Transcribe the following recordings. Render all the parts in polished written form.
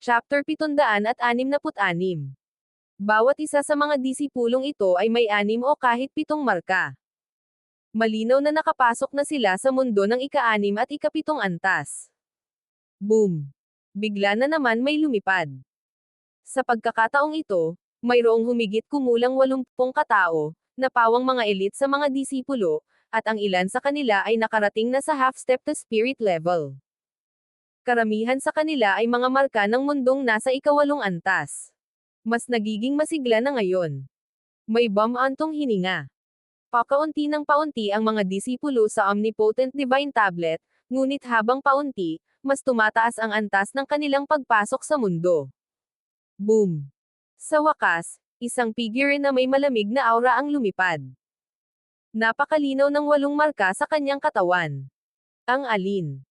Chapter 766. Bawat isa sa mga disipulong ito ay may 6 o kahit 7 marka. Malinaw na nakapasok na sila sa mundo ng ika-6 at ika-7 antas. Boom! Bigla na naman may lumipad. Sa pagkakataong ito, mayroong humigit kumulang 80 katao, na pawang mga elite sa mga disipulo, at ang ilan sa kanila ay nakarating na sa half-step to spirit level. Karamihan sa kanila ay mga marka ng mundong nasa ika-8 antas. Mas nagiging masigla na ngayon. May bumantong hininga. Pakaunti ng paunti ang mga disipulo sa Omnipotent Divine Tablet, ngunit habang paunti, mas tumataas ang antas ng kanilang pagpasok sa mundo. Boom! Sa wakas, isang figure na may malamig na aura ang lumipad. Napakalinaw ng 8 marka sa kanyang katawan. Ang alin?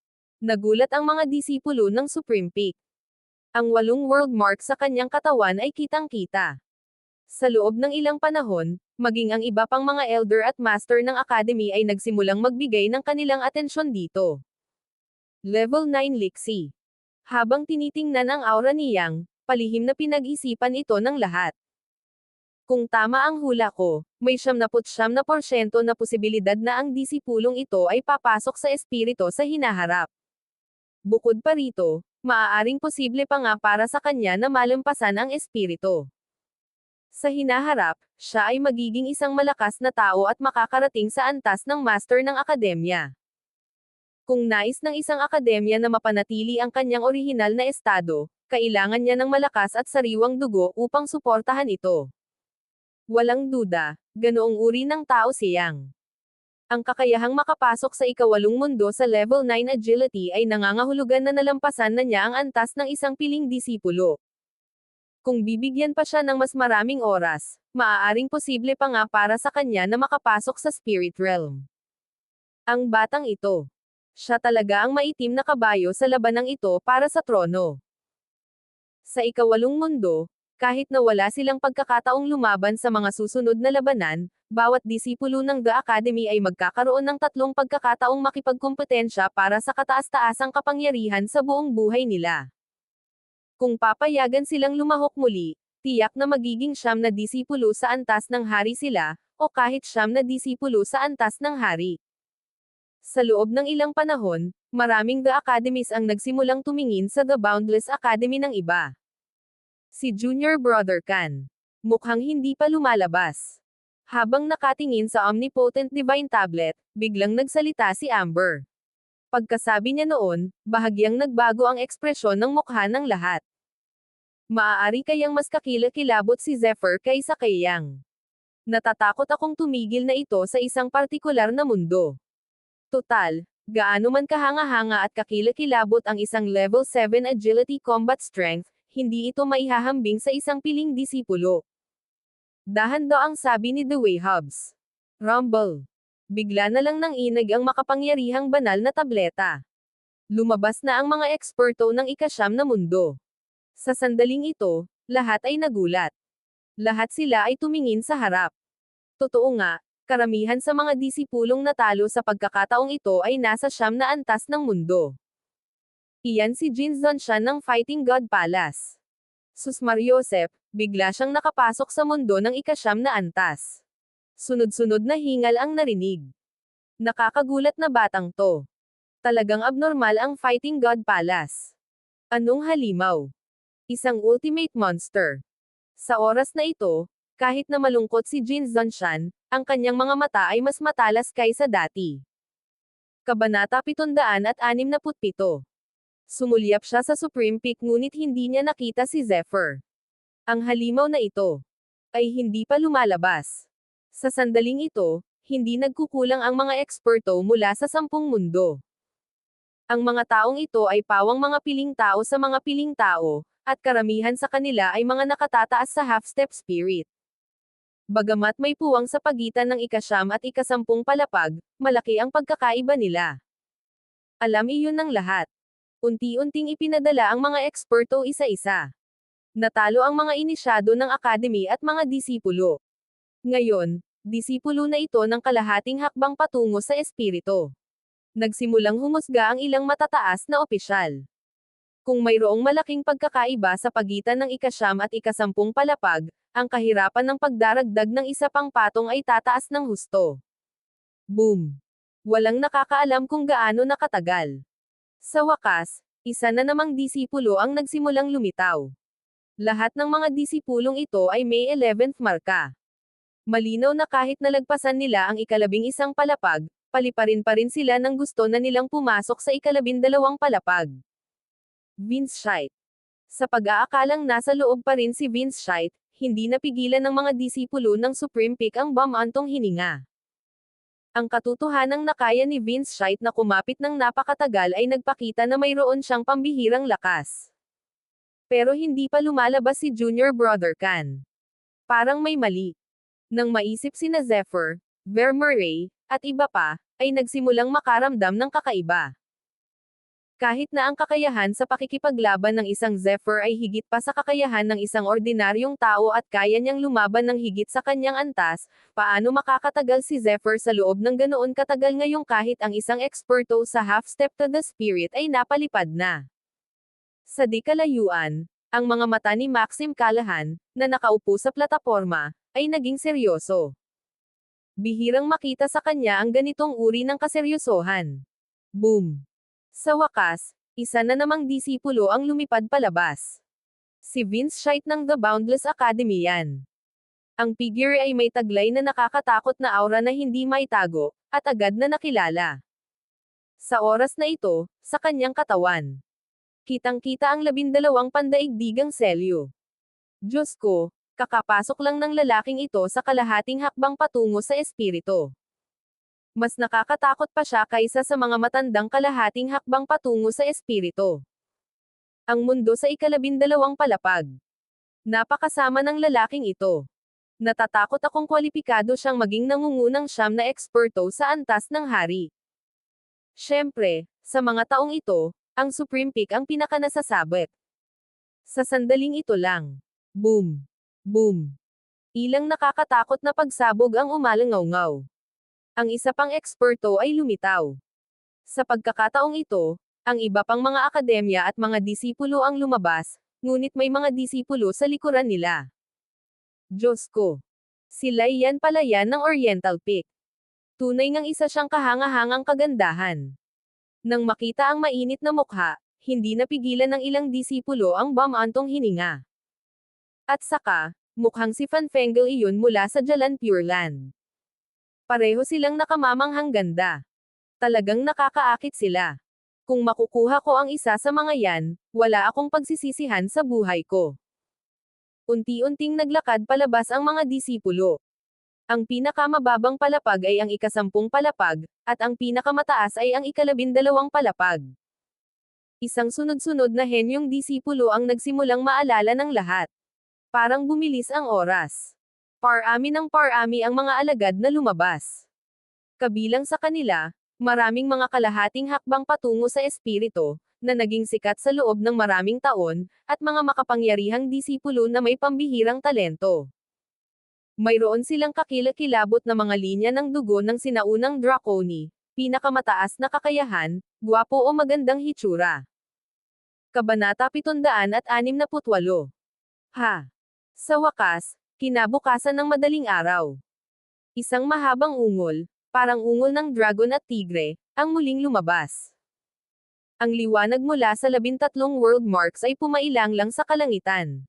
Nagulat ang mga disipulo ng Supreme Peak. Ang 8 world mark sa kanyang katawan ay kitang-kita. Sa loob ng ilang panahon, maging ang iba pang mga elder at master ng academy ay nagsimulang magbigay ng kanilang atensyon dito. Level 9 Lixie. Habang tinitingnan ang aura ni Yang, palihim na pinag-isipan ito ng lahat. Kung tama ang hula ko, may 79% na posibilidad na ang disipulong ito ay papasok sa espirito sa hinaharap. Bukod pa rito, maaaring posible pa nga para sa kanya na malampasan ang espirito. Sa hinaharap, siya ay magiging isang malakas na tao at makakarating sa antas ng master ng akademya. Kung nais ng isang akademya na mapanatili ang kanyang orihinal na estado, kailangan niya ng malakas at sariwang dugo upang suportahan ito. Walang duda, ganoong uri ng tao si Yang. Ang kakayahang makapasok sa ika-8 mundo sa level 9 agility ay nangangahulugan na nalampasan na niya ang antas ng isang piling disipulo. Kung bibigyan pa siya ng mas maraming oras, maaaring posible pa nga para sa kanya na makapasok sa spirit realm. Ang batang ito. Siya talaga ang maitim na kabayo sa labanang ito para sa trono. Sa ika-8 mundo, kahit na wala silang pagkakataong lumaban sa mga susunod na labanan, bawat disipulo ng The Academy ay magkakaroon ng 3 pagkakataong makipagkompetensya para sa kataas-taasang kapangyarihan sa buong buhay nila. Kung papayagan silang lumahok muli, tiyak na magiging 9 na disipulo sa antas ng hari sila, o kahit 9 na disipulo sa antas ng hari. Sa loob ng ilang panahon, maraming The Academies ang nagsimulang tumingin sa The Boundless Academy ng iba. Si Junior Brother Khan. Mukhang hindi pa lumalabas. Habang nakatingin sa Omnipotent Divine Tablet, biglang nagsalita si Amber. Pagkasabi niya noon, bahagyang nagbago ang ekspresyon ng mukha ng lahat. Maaari kayang mas kakilakilabot si Zephyr kaysa kay Yang. Natatakot akong tumigil na ito sa isang partikular na mundo. Total, gaano man kahanga-hanga at kakilakilabot ang isang level 7 agility combat strength, hindi ito maihahambing sa isang piling disipulo. Dahan daw ang sabi ni Dewey Hobbs. Rumble. Bigla na lang nang inag ang makapangyarihang banal na tableta. Lumabas na ang mga eksperto ng ika-9 na mundo. Sa sandaling ito, lahat ay nagulat. Lahat sila ay tumingin sa harap. Totoo nga, karamihan sa mga disipulong natalo sa pagkakataong ito ay nasa 9 na antas ng mundo. Iyan si Jin Zonshan ng Fighting God Palace. Susmariosep, bigla siyang nakapasok sa mundo ng ika-9 na antas. Sunod-sunod na hingal ang narinig. Nakakagulat na batang to. Talagang abnormal ang Fighting God Palace. Anong halimaw? Isang ultimate monster. Sa oras na ito, kahit na malungkot si Jin Zonshan, ang kanyang mga mata ay mas matalas kaysa dati. Kabanata 767. Sumulyap siya sa Supreme Peak ngunit hindi niya nakita si Zephyr. Ang halimaw na ito ay hindi pa lumalabas. Sa sandaling ito, hindi nagkukulang ang mga eksperto mula sa 10 mundo. Ang mga taong ito ay pawang mga piling tao sa mga piling tao, at karamihan sa kanila ay mga nakatataas sa half-step spirit. Bagamat may puwang sa pagitan ng ika-9 at ika-10 palapag, malaki ang pagkakaiba nila. Alam iyon ng lahat. Unti-unting ipinadala ang mga eksperto isa-isa. Natalo ang mga inisyado ng academy at mga disipulo. Ngayon, disipulo na ito ng kalahating hakbang patungo sa espirito. Nagsimulang humusga ang ilang matataas na opisyal. Kung mayroong malaking pagkakaiba sa pagitan ng ika-9 at ika-10 palapag, ang kahirapan ng pagdaragdag ng isa pang patong ay tataas ng husto. Boom! Walang nakakaalam kung gaano nakatagal. Sa wakas, isa na namang disipulo ang nagsimulang lumitaw. Lahat ng mga disipulong ito ay May 11th marka. Malinaw na kahit nalagpasan nila ang ika-11 palapag, paliparin pa rin sila ng gusto na nilang pumasok sa ika-12 palapag. Vince Scheich. Sa pag-aakalang nasa loob pa rin si Vince Scheich, hindi napigilan ng mga disipulo ng Supreme Peak ang bumantong hininga. Ang katotohanang nakaya ni Vince Scheich na kumapit ng napakatagal ay nagpakita na mayroon siyang pambihirang lakas. Pero hindi pa lumalabas si Junior Brother Khan. Parang may mali. Nang maisip sina Zephyr, Ver Murray, at iba pa, ay nagsimulang makaramdam ng kakaiba. Kahit na ang kakayahan sa pakikipaglaban ng isang Zephyr ay higit pa sa kakayahan ng isang ordinaryong tao at kaya niyang lumaban ng higit sa kanyang antas, paano makakatagal si Zephyr sa loob ng ganoon katagal ngayong kahit ang isang eksperto sa half-step to the spirit ay napalipad na. Sa di kalayuan, ang mga mata ni Maxim Callahan, na nakaupo sa plataporma, ay naging seryoso. Bihirang makita sa kanya ang ganitong uri ng kaseryosohan. Boom! Sa wakas, isa na namang disipulo ang lumipad palabas. Si Vince Scheich ng The Boundless Academy yan. Ang figure ay may taglay na nakakatakot na aura na hindi maitago, at agad na nakilala. Sa oras na ito, sa kanyang katawan, kitang-kita ang 12 pandaigdigang selyo. Diyos ko, kakapasok lang ng lalaking ito sa kalahating hakbang patungo sa espiritu. Mas nakakatakot pa siya kaysa sa mga matandang kalahating hakbang patungo sa espiritu. Ang mundo sa ika-12 palapag. Napakasama ng lalaking ito. Natatakot akong kwalipikado siyang maging nangungunang siyam na eksperto sa antas ng hari. Siyempre, sa mga taong ito, ang Supreme Peak ang pinakanasasabit. Sa sandaling ito lang. Boom! Boom! Ilang nakakatakot na pagsabog ang umalangaw-ngaw. Ang isa pang eksperto ay lumitaw. Sa pagkakataong ito, ang iba pang mga akademya at mga disipulo ang lumabas, ngunit may mga disipulo sa likuran nila. Diyos ko! Sila iyan pala yan ng Oriental Peak. Tunay ngang isa siyang kahangahangang kagandahan. Nang makita ang mainit na mukha, hindi napigilan ng ilang disipulo ang bumantong hininga. At saka, mukhang si Fanfengel iyon mula sa Jalan Pure Land. Pareho silang nakamamanghang ganda. Talagang nakakaakit sila. Kung makukuha ko ang isa sa mga yan, wala akong pagsisisihan sa buhay ko. Unti-unting naglakad palabas ang mga disipulo. Ang pinakamababang palapag ay ang ika-10 palapag, at ang pinakamataas ay ang ika-12 palapag. Isang sunod-sunod na henyong disipulo ang nagsimulang maalala ng lahat. Parang bumilis ang oras. Parami ng parami ang mga alagad na lumabas. Kabilang sa kanila, maraming mga kalahating hakbang patungo sa espiritu, na naging sikat sa loob ng maraming taon, at mga makapangyarihang disipulo na may pambihirang talento. Mayroon silang kakilakilabot na mga linya ng dugo ng sinaunang Draconi, pinakamataas na kakayahan, gwapo o magandang hitsura. Kabanata 768. Ha! Sa wakas, kinabukasan ng madaling araw. Isang mahabang ungol, parang ungol ng dragon at tigre, ang muling lumabas. Ang liwanag mula sa 13 world marks ay pumailang lang sa kalangitan.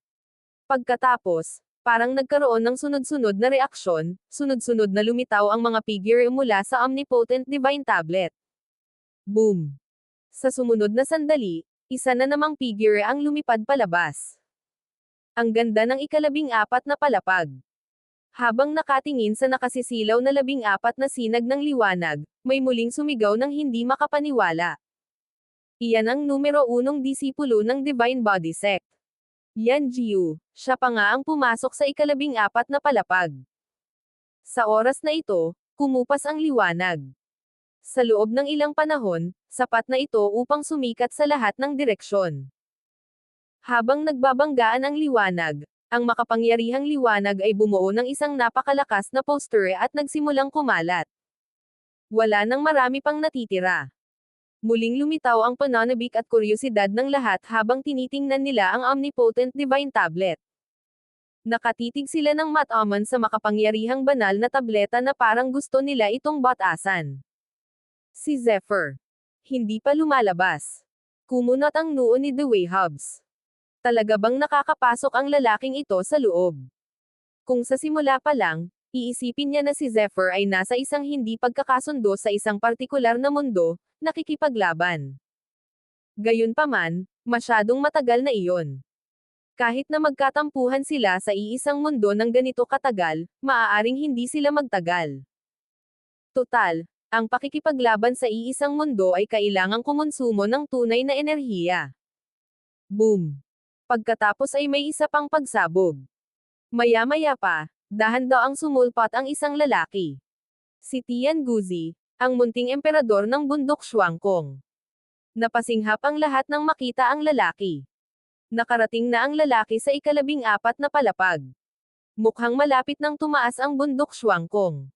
Pagkatapos, parang nagkaroon ng sunod-sunod na reaksyon, sunod-sunod na lumitaw ang mga figure mula sa Omnipotent Divine Tablet. Boom! Sa sumunod na sandali, isa na namang figure ang lumipad palabas. Ang ganda ng ika-14 na palapag. Habang nakatingin sa nakasisilaw na 14 na sinag ng liwanag, may muling sumigaw ng hindi makapaniwala. Iyan ang numero 1 disipulo ng Divine Body Sect. Yan Jiu, siya pa nga ang pumasok sa ika-14 na palapag. Sa oras na ito, kumupas ang liwanag. Sa loob ng ilang panahon, sapat na ito upang sumikat sa lahat ng direksyon. Habang nagbabanggaan ang liwanag, ang makapangyarihang liwanag ay bumuo ng isang napakalakas na poster at nagsimulang kumalat. Wala nang marami pang natitira. Muling lumitaw ang pananabik at kuryosidad ng lahat habang tinitingnan nila ang omnipotent divine tablet. Nakatitig sila ng mataman sa makapangyarihang banal na tableta na parang gusto nila itong batasan. Si Zephyr. Hindi pa lumalabas. Kumunat ang noo ni Dewey Hobbs. Talaga bang nakakapasok ang lalaking ito sa loob? Kung sa simula pa lang, iisipin niya na si Zephyr ay nasa isang hindi pagkakasundo sa isang partikular na mundo, nakikipaglaban. Gayunpaman, masyadong matagal na iyon. Kahit na magkatampuhan sila sa iisang mundo ng ganito katagal, maaaring hindi sila magtagal. Total, ang pakikipaglaban sa iisang mundo ay kailangang kumonsumo ng tunay na enerhiya. Boom! Pagkatapos ay may isa pang pagsabog. Maya-maya pa, dahan daw ang sumulpot ang isang lalaki. Si Tian Guzi, ang munting emperador ng bundok Shuangkong. Napasinghap ang lahat nang makita ang lalaki. Nakarating na ang lalaki sa ika-14 na palapag. Mukhang malapit nang tumaas ang bundok Shuangkong.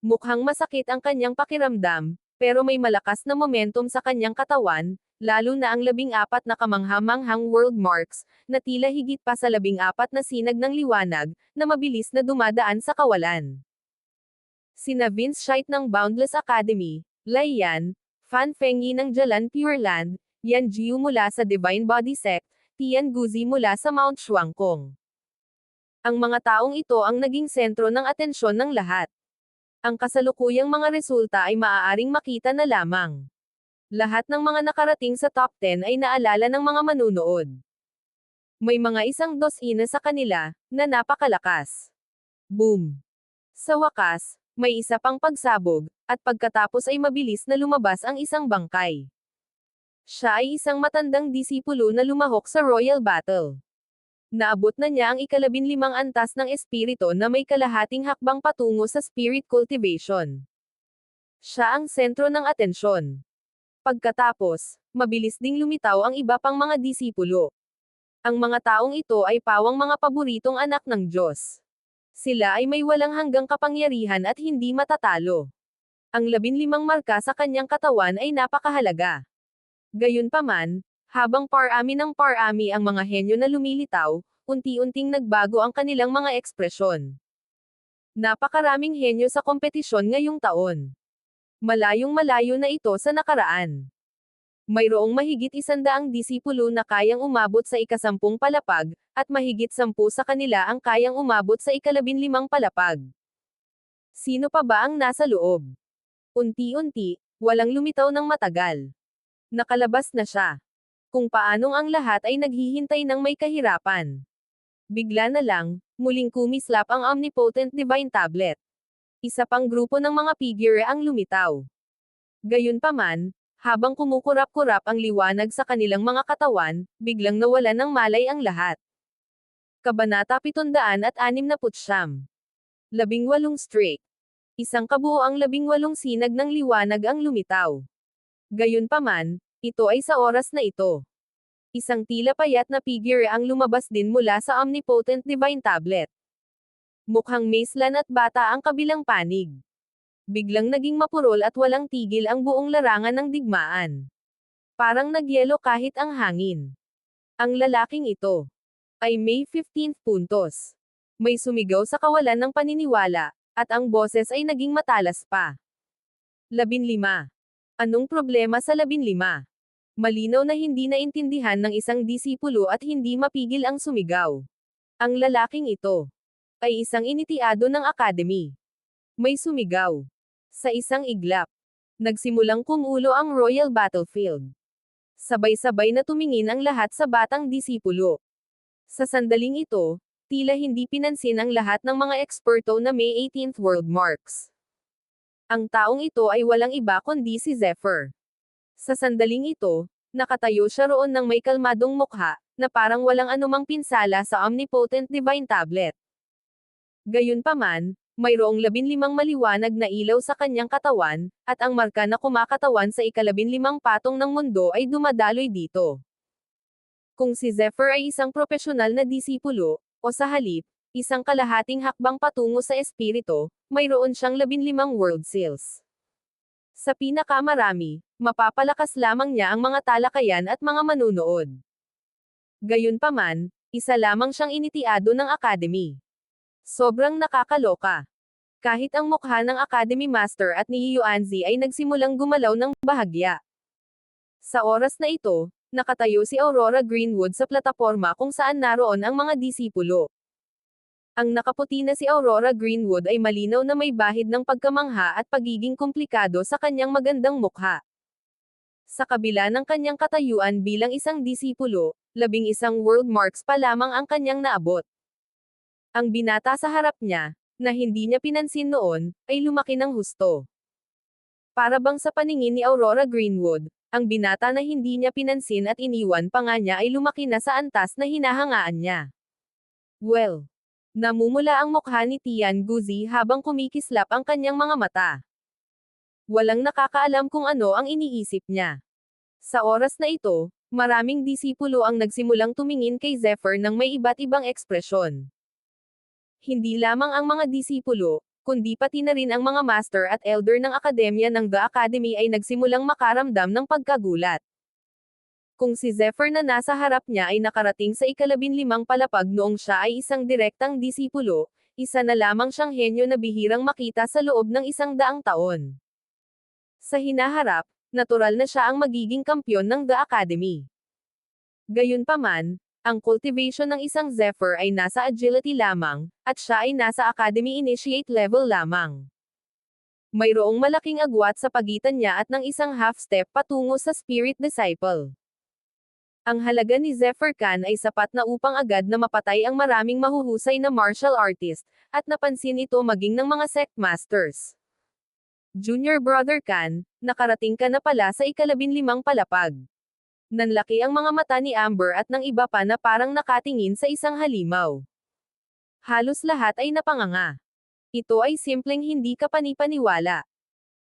Mukhang masakit ang kanyang pakiramdam, pero may malakas na momentum sa kanyang katawan, lalo na ang 14 na kamangha-manghang world marks, na tila higit pa sa 14 na sinag ng liwanag, na mabilis na dumadaan sa kawalan. Sina Vince Scheidt ng Boundless Academy, Lei Yan, Fan Fengyi ng Jalan Pure Land, Yan Jiu mula sa Divine Body Sect, Tian Guzi mula sa Mount Shuangkong. Ang mga taong ito ang naging sentro ng atensyon ng lahat. Ang kasalukuyang mga resulta ay maaaring makita na lamang. Lahat ng mga nakarating sa top 10 ay naalala ng mga manunood. May mga 100 sa kanila, na napakalakas. Boom! Sa wakas, may isa pang pagsabog, at pagkatapos ay mabilis na lumabas ang isang bangkay. Siya ay isang matandang disipulo na lumahok sa Royal Battle. Naabot na niya ang ika-15 antas ng espiritu na may kalahating hakbang patungo sa spirit cultivation. Siya ang sentro ng atensyon. Pagkatapos, mabilis ding lumitaw ang iba pang mga disipulo. Ang mga taong ito ay pawang mga paboritong anak ng Diyos. Sila ay may walang hanggang kapangyarihan at hindi matatalo. Ang 15 marka sa kanyang katawan ay napakahalaga. Gayunpaman, habang parami ng parami ang mga henyo na lumilitaw, unti-unting nagbago ang kanilang mga ekspresyon. Napakaraming henyo sa kompetisyon ngayong taon. Malayong malayo na ito sa nakaraan. Mayroong mahigit 100 disipulo na kayang umabot sa ika-10 palapag, at mahigit 10 sa kanila ang kayang umabot sa ika-15 palapag. Sino pa ba ang nasa loob? Unti-unti, walang lumitaw ng matagal. Nakalabas na siya. Kung paanong ang lahat ay naghihintay ng may kahirapan. Bigla na lang, muling kumislap ang omnipotent divine tablet. Isa pang grupo ng mga figure ang lumitaw. Gayunpaman, habang kumukurap-kurap ang liwanag sa kanilang mga katawan, biglang nawalan ng malay ang lahat. Kabanata 769. 18 streak. Isang kabuoang 18 sinag ng liwanag ang lumitaw. Gayunpaman, ito ay sa oras na ito. Isang tila payat na figure ang lumabas din mula sa omnipotent divine tablet. Mukhang maislan at bata ang kabilang panig. Biglang naging mapurol at walang tigil ang buong larangan ng digmaan. Parang nagyelo kahit ang hangin. Ang lalaking ito ay may 15 puntos. May sumigaw sa kawalan ng paniniwala, at ang boses ay naging matalas pa. 15. Anong problema sa 15? Malinaw na hindi naintindihan ng isang disipulo at hindi mapigil ang sumigaw. Ang lalaking ito ay isang initiado ng academy. May sumigaw. Sa isang iglap, nagsimulang kumulo ang Royal Battlefield. Sabay-sabay na tumingin ang lahat sa batang disipulo. Sa sandaling ito, tila hindi pinansin ang lahat ng mga eksperto na may 18th world marks. Ang taong ito ay walang iba kundi si Zephyr. Sa sandaling ito, nakatayo siya roon ng may kalmadong mukha, na parang walang anumang pinsala sa omnipotent divine tablet. Gayunpaman, mayroong 15 maliwanag na ilaw sa kanyang katawan, at ang marka na kumakatawan sa ika-15 patong ng mundo ay dumadaloy dito. Kung si Zephyr ay isang propesyonal na disipulo, o sa halip, isang kalahating hakbang patungo sa espiritu, mayroon siyang 15 world seals. Sa pinakamarami, mapapalakas lamang niya ang mga talakayan at mga manunood. Gayunpaman, isa lamang siyang initiado ng Academy. Sobrang nakakaloka. Kahit ang mukha ng Academy Master at ni Yuanzi ay nagsimulang gumalaw ng bahagya. Sa oras na ito, nakatayo si Aurora Greenwood sa plataporma kung saan naroon ang mga disipulo. Ang nakaputi na si Aurora Greenwood ay malinaw na may bahid ng pagkamangha at pagiging komplikado sa kanyang magandang mukha. Sa kabila ng kanyang katayuan bilang isang disipulo, 11 world marks pa lamang ang kanyang naabot. Ang binata sa harap niya, na hindi niya pinansin noon, ay lumaki ng husto. Para bang sa paningin ni Aurora Greenwood, ang binata na hindi niya pinansin at iniwan pa nga niya ay lumaki na sa antas na hinahangaan niya. Well, namumula ang mukha ni Tian Guzi habang kumikislap ang kanyang mga mata. Walang nakakaalam kung ano ang iniisip niya. Sa oras na ito, maraming disipulo ang nagsimulang tumingin kay Zephyr ng may iba't ibang ekspresyon. Hindi lamang ang mga disipulo, kundi pati na rin ang mga master at elder ng akademya ng The Academy ay nagsimulang makaramdam ng pagkagulat. Kung si Zephyr na nasa harap niya ay nakarating sa 15 palapag noong siya ay isang direktang disipulo, isa na lamang siyang henyo na bihirang makita sa loob ng 100 taon. Sa hinaharap, natural na siya ang magiging kampyon ng The Academy. Gayunpaman, ang cultivation ng isang Zephyr ay nasa agility lamang, at siya ay nasa Academy Initiate level lamang. Mayroong malaking agwat sa pagitan niya at ng isang half-step patungo sa Spirit Disciple. Ang halaga ni Zephyr Khan ay sapat na upang agad na mapatay ang maraming mahuhusay na martial artist, at napansin ito maging ng mga sect masters. Junior Brother Khan, nakarating ka na pala sa 15 palapag. Nanlaki ang mga mata ni Amber at ng iba pa na parang nakatingin sa isang halimaw. Halos lahat ay napanganga. Ito ay simpleng hindi kapanipaniwala.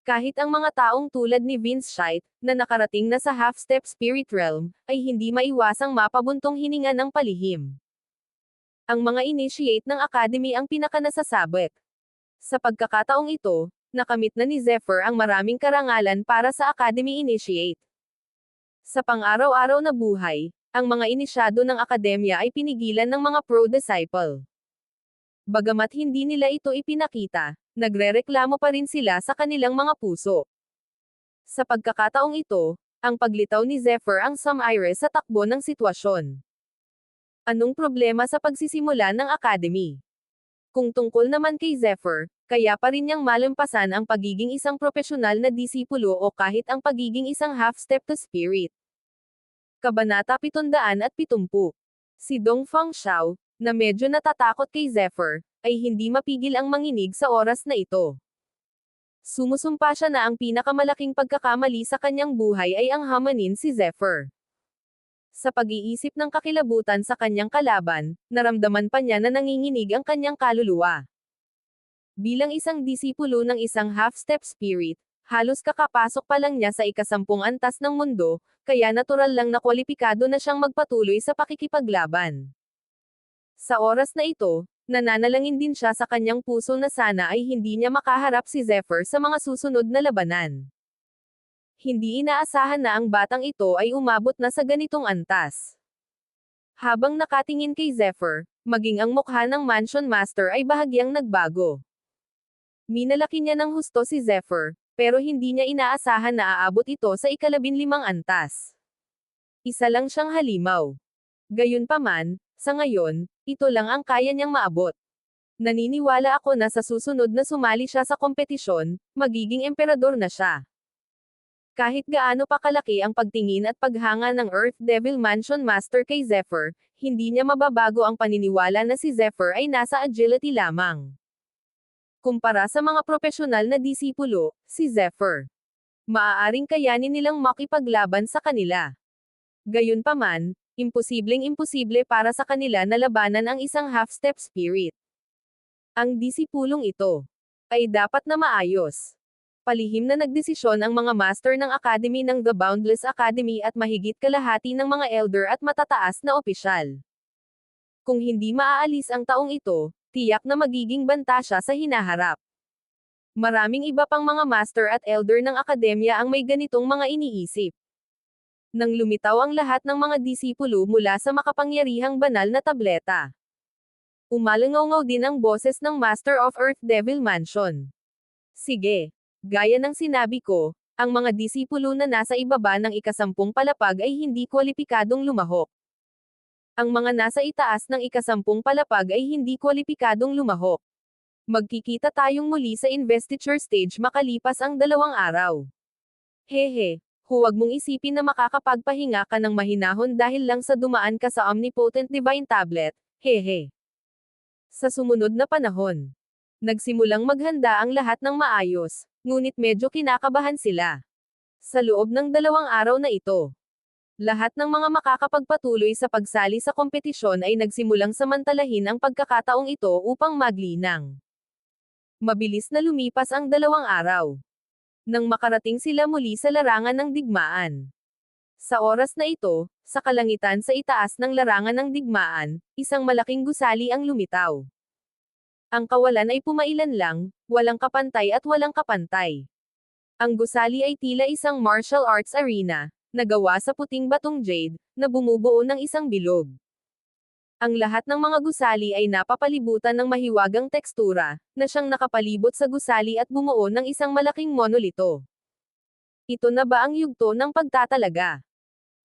Kahit ang mga taong tulad ni Vince Scheidt, na nakarating na sa half-step spirit realm, ay hindi maiwasang mapabuntong hininga ng palihim. Ang mga initiate ng Academy ang pinakanasasabit. Sa pagkakataong ito, nakamit na ni Zephyr ang maraming karangalan para sa Academy Initiate. Sa pang-araw-araw na buhay, ang mga inisyado ng akademya ay pinigilan ng mga pro-disciple. Bagamat hindi nila ito ipinakita, nagrereklamo pa rin sila sa kanilang mga puso. Sa pagkakataong ito, ang paglitaw ni Zephyr ang sumire sa takbo ng sitwasyon. Anong problema sa pagsisimula ng academy? Kung tungkol naman kay Zephyr, kaya pa rin niyang malampasan ang pagiging isang propesyonal na disipulo o kahit ang pagiging isang half-step to spirit. Kabanata 770. Si Dongfang Xiao, na medyo natatakot kay Zephyr, ay hindi mapigil ang manginig sa oras na ito. Sumusumpa siya na ang pinakamalaking pagkakamali sa kanyang buhay ay ang hamanin si Zephyr. Sa pag-iisip ng kakilabutan sa kanyang kalaban, naramdaman pa niya na nanginginig ang kanyang kaluluwa. Bilang isang disipulo ng isang half-step spirit, halos kakapasok pa lang niya sa 10 antas ng mundo, kaya natural lang na kwalipikado na siyang magpatuloy sa pakikipaglaban. Sa oras na ito, nananalangin din siya sa kanyang puso na sana ay hindi niya makaharap si Zephyr sa mga susunod na labanan. Hindi inaasahan na ang batang ito ay umabot na sa ganitong antas. Habang nakatingin kay Zephyr, maging ang mukha ng Mansion Master ay bahagyang nagbago. Minalaki niya ng husto si Zephyr, pero hindi niya inaasahan na aabot ito sa 15 antas. Isa lang siyang halimaw. Gayunpaman, sa ngayon, ito lang ang kaya niyang maabot. Naniniwala ako na sa susunod na sumali siya sa kompetisyon, magiging emperador na siya. Kahit gaano pa kalaki ang pagtingin at paghanga ng Earth Devil Mansion Master kay Zephyr, hindi niya mababago ang paniniwala na si Zephyr ay nasa agility lamang. Kumpara sa mga propesyonal na disipulo, si Zephyr, maaaring kayanin nilang makipaglaban sa kanila. Gayunpaman, imposibleng-imposible para sa kanila na labanan ang isang half-step spirit. Ang disipulong ito ay dapat na maayos. Palihim na nagdesisyon ang mga master ng Academy ng The Boundless Academy at mahigit kalahati ng mga elder at matataas na opisyal. Kung hindi maaalis ang taong ito, tiyak na magiging banta siya sa hinaharap. Maraming iba pang mga master at elder ng akademya ang may ganitong mga iniisip. Nang lumitaw ang lahat ng mga disipulo mula sa makapangyarihang banal na tableta. Umalangaw din ang boses ng Master of Earth Devil Mansion. Sige. Gaya ng sinabi ko, ang mga disipulo na nasa ibaba ng ikasampung palapag ay hindi kwalipikadong lumahok. Ang mga nasa itaas ng ikasampung palapag ay hindi kwalipikadong lumahok. Magkikita tayong muli sa investiture stage makalipas ang 2 araw. Hehe, huwag mong isipin na makakapagpahinga ka ng mahinahon dahil lang sa dumaan ka sa Omnipotent Divine Tablet, hehe. Sa sumunod na panahon, nagsimulang maghanda ang lahat ng maayos, ngunit medyo kinakabahan sila. Sa loob ng 2 araw na ito, lahat ng mga makakapagpatuloy sa pagsali sa kompetisyon ay nagsimulang samantalahin ang pagkakataong ito upang maglinang. Mabilis na lumipas ang 2 araw. Nang makarating sila muli sa larangan ng digmaan. Sa oras na ito, sa kalangitan sa itaas ng larangan ng digmaan, isang malaking gusali ang lumitaw. Ang kawalan ay pumailan lang, walang kapantay at walang kapantay. Ang gusali ay tila isang martial arts arena, na gawa sa puting batong jade, na bumubuo ng isang bilog. Ang lahat ng mga gusali ay napapalibutan ng mahiwagang tekstura, na siyang nakapalibot sa gusali at bumuo ng isang malaking monolito. Ito na ba ang yugto ng pagtatalaga?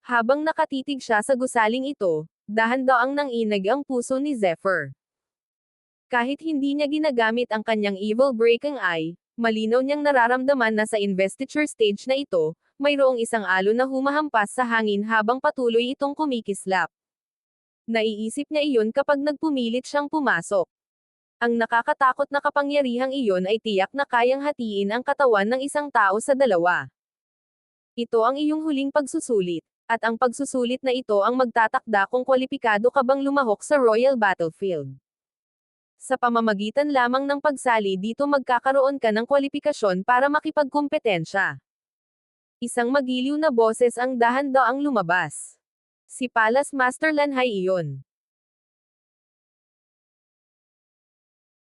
Habang nakatitig siya sa gusaling ito, dahan-daang nanginag ang puso ni Zephyr. Kahit hindi niya ginagamit ang kanyang evil breaking eye, malinaw niyang nararamdaman na sa investiture stage na ito, mayroong isang alon na humahampas sa hangin habang patuloy itong kumikislap. Naiisip niya iyon kapag nagpumilit siyang pumasok. Ang nakakatakot na kapangyarihang iyon ay tiyak na kayang hatiin ang katawan ng isang tao sa 2. Ito ang iyong huling pagsusulit, at ang pagsusulit na ito ang magtatakda kung kwalipikado ka bang lumahok sa Royal Battlefield. Sa pamamagitan lamang ng pagsali dito magkakaroon ka ng kwalifikasyon para makipagkumpetensya. Isang magiliw na boses ang dahan-daang lumabas. Si Palace Master Lanhai iyon.